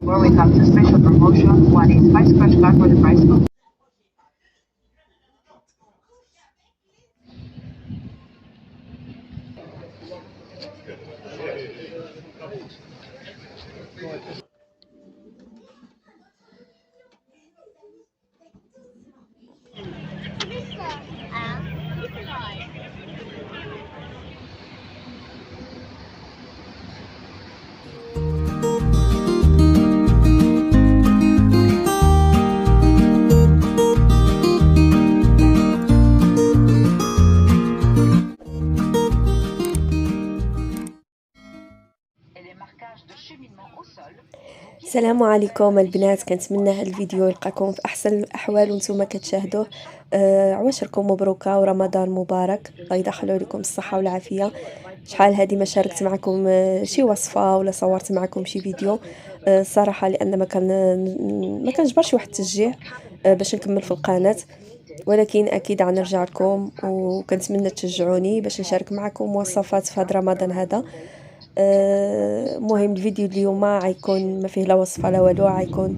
Where we have two special promotions. One is 5 scratch card for the price of et les marquages de cheminement au sol. السلام عليكم البنات، كنتمنى هذا الفيديو يلقاكم في احسن الاحوال وانتم كتشاهدوه. عواشركم مبروكه ورمضان مبارك، الله يدخلوا عليكم الصحه والعافيه. شحال هذه ما شاركت معكم شي وصفه ولا صورت معكم شي فيديو الصراحه، لان ما كنجبرش واحد التشجيع باش نكمل في القناه، ولكن اكيد غنرجع لكم وكنتمنى تشجعوني باش نشارك معكم وصفات في هذا رمضان هذا. مهم الفيديو اليوم غيكون ما فيه لا وصفه لا والو، غيكون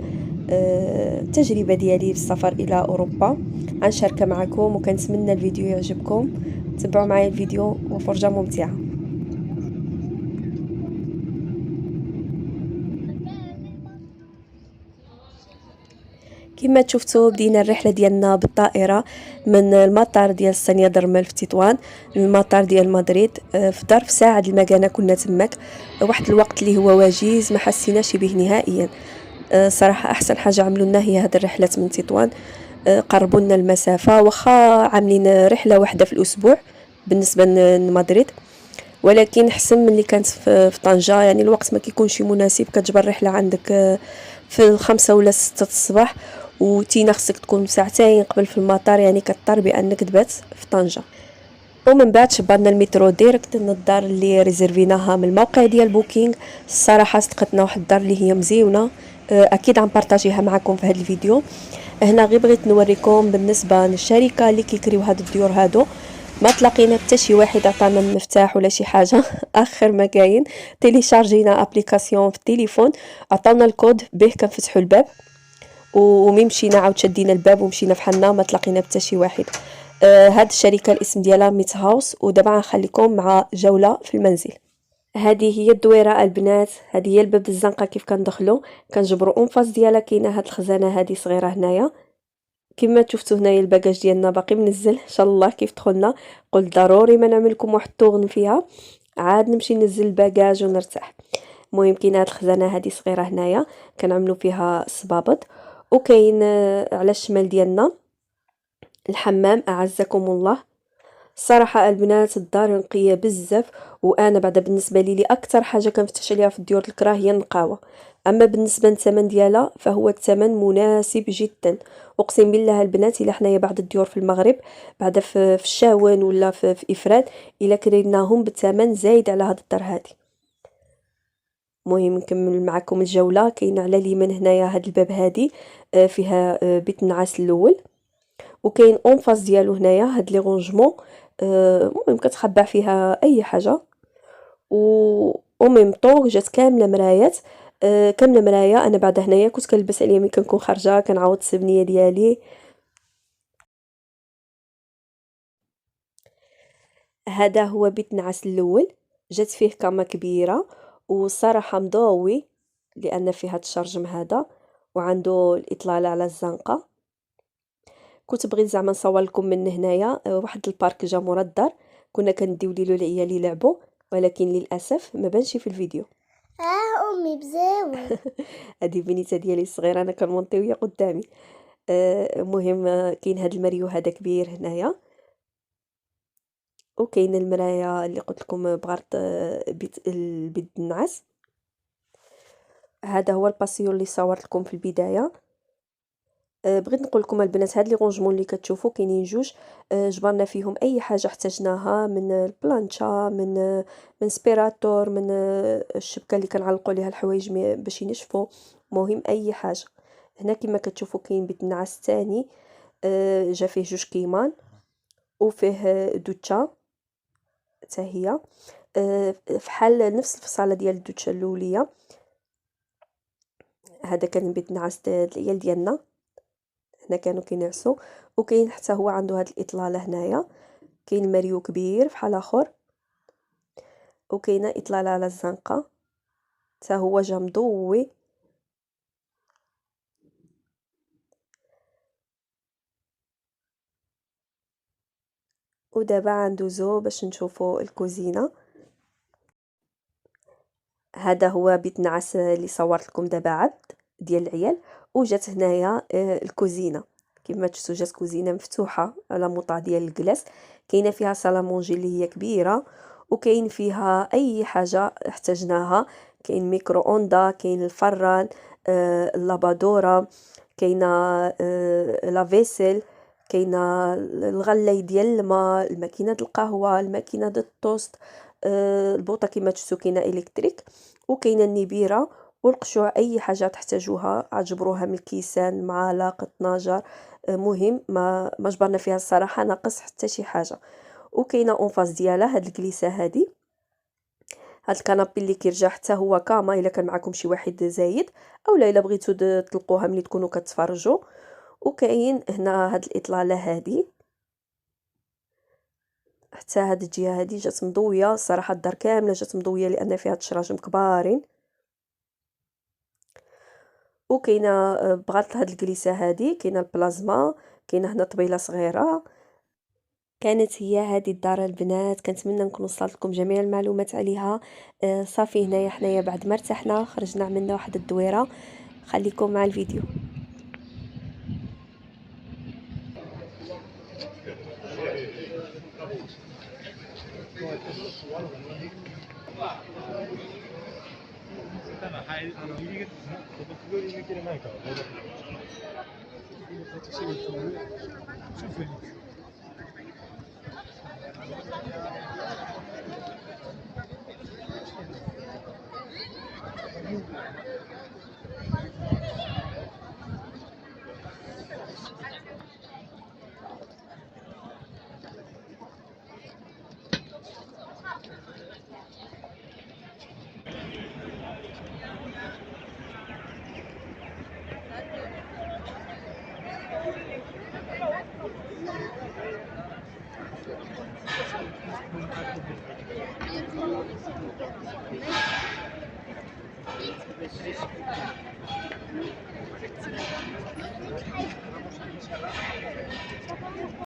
التجربه ديالي في السفر الى اوروبا غنشاركها معكم، وكنتمنى الفيديو يعجبكم. تبعوا معايا الفيديو وفرجه ممتعه. كما شفتوا بدينا الرحله ديالنا بالطائره من المطار ديال سانيا درمل في تطوان للمطار ديال مدريد في ظرف ساعه المكانه. كنا تماك واحد الوقت اللي هو وجيز، ما حسيناش به نهائيا. صراحه احسن حاجه عملوا لنا هي هذه الرحله من تطوان، قربوا لنا المسافه، واخا عاملين رحله واحده في الاسبوع بالنسبه لمدريد، ولكن حسن من اللي كانت في طنجة. يعني الوقت ما كيكونش مناسب، كتجبر رحلة عندك في 5 ولا 6 الصباح، وتينا خصك تكون ساعتين قبل في المطار، يعني كضطر بانك تبات في طنجة. ومن بعد شبرنا المترو ديريكت للدار اللي ريزيرفيناها من الموقع ديال بوكينغ. الصراحه صدقتنا واحد الدار اللي هي مزيونه، اكيد غنبارطاجيها معكم في هذا الفيديو. هنا غير بغيت نوريكم بالنسبه للشركه اللي كيكريو هاد الديور هادو، ما تلاقينا حتى شي واحد عطانا المفتاح ولا شي حاجه اخر ما كاين تيليشارجينا ابليكاسيون في التليفون، عطاونا الكود به كنفتحوا الباب، ومي مشينا عاود شدينا الباب ومشينا فحالنا، ما تلاقينا حتى شي واحد. هاد الشركه الاسم ديالها ميت هاوس، ودابا غنخليكم مع جوله في المنزل. هذه هي الدويره البنات، هذه هي الباب الزنقه. كيف كندخلوا كنجبروا اونفاس ديالها كاينه هاد الخزانه هذه صغيره هنايا. كما شفتوا هنايا الباجاج ديالنا باقي منزل، ان شاء الله كيف دخلنا قلت ضروري ما نعمل لكم واحد الطوغن فيها، عاد نمشي ننزل الباجاج ونرتاح. المهم كاينه هاد الخزانه هذه صغيره هنايا كنعملوا فيها الصبابط. وكاين على الشمال ديالنا الحمام اعزكم الله. الصراحه البنات الدار نقيه بزاف، وانا بعدا بالنسبه لي اكثر حاجه كنفتش عليها في الديور الكراه هي النقاوه. اما بالنسبه للثمن ديالها فهو الثمن مناسب جدا. اقسم بالله البنات الا حنايا بعض الديور في المغرب بعدا في الشاون ولا في افراد الا كريناهم بالثمن زايد على هاد الدار هادي. المهم نكمل معكم الجوله. كاين على اليمين هنايا هاد الباب هادي فيها بيت النعاس الاول، وكاين اونفاس ديالو هنايا هاد لي رونجمون. المهم كتخبع فيها اي حاجه، و ميم طون جات كامله مرايات، كامله مرايا. انا بعد هنايا كنت كنلبس عليا ملي كنكون خارجه كنعوض السبنيه ديالي. هذا هو بيت النعاس الاول، جات فيه كامه كبيره والصراحه مضوي لان فيه هاد الشرجم هذا، وعنده الاطلاله على الزنقه. كنت بغيت زعما نصور لكم من هنايا واحد البارك جا مورا الدار، كنا كنديو ليلو العيال يلعبوا، ولكن للاسف ما بانش في الفيديو. امي بزاوي. هذه بنيته ديالي الصغيره انا كنمونطي وهي قدامي. المهم كاين هذا المريو هذا كبير هنايا، وكاين المرايه اللي قلت لكم بغرض البيت النعاس. هذا هو الباسيو اللي صورت لكم في البدايه. بغيت نقول لكم البنات هاد لي رونجمون اللي كتشوفوا كاينين جوج، جبرنا فيهم اي حاجه احتاجناها، من البلانشا، من سبيراتور، من الشبكه اللي كنعلقوا عليها الحوايج باش ينشفوا. مهم اي حاجه. هنا كما كتشوفوا كاين بيت النعاس الثاني، جا فيه جوج كيمان وفيه دوتشا حتى هي فحال نفس الفصاله ديال الدوتشا الاوليه. هذا كان بيت نعاس العيال ديالنا، هنا كانوا كينعسوا. وكاين حتى هو عنده هاد الاطلاله هنايا، كاين ماريو كبير فحال اخر، وكاينه اطلاله على الزنقه حتى هو جا مضوي. ودابا غندوزو باش نشوفو الكوزينه. هذا هو بيت نعاس اللي صورت لكم دابا عبد ديال العيال. وجات هنايا الكوزينه كما تشوفوا، جات كوزينه مفتوحه على موطا ديال الكلاس، كاينه فيها صاله مونجي اللي هي كبيره، وكاين فيها اي حاجه احتاجناها. كاين ميكرو اوندا، كاين الفران، اللابادوره، كاينه لافيسيل، كاينه الغلاي ديال الماء، الماكينه القهوه، الماكينه ديال الطوست، البوطه كما تشوفوا كاينه الكتريك، وكاينه النبيره والقشوع. اي حاجه تحتاجوها عجبروها من الكيسان، معالق، طناجر، مهم ما جبرنا فيها الصراحه ناقص حتى شي حاجه. وكاينه اونفاس ديالها هاد الكليسه هادي، هاد الكنابي اللي كيرجع حتى هو كاما الا كان معكم شي واحد زايد، اولا الا بغيتو تطلقوها ملي تكونوا كتفرجوا. وكاين هنا هاد الاطلاله هادي، حتى هاد الجهه هادي جات مضويه صراحه، الدار كامله جات مضويه لان فيها الشراجم كبارين. وكاينه بغات هاد الكليسه هادي كاينه البلازما، كاينه هنا طبيله صغيره. كانت هي هذه الدار البنات، كنتمنى نكون وصلت لكم جميع المعلومات عليها. صافي هنايا حنايا بعد ما ارتحنا خرجنا عملنا واحد الدويره. خليكم مع الفيديو.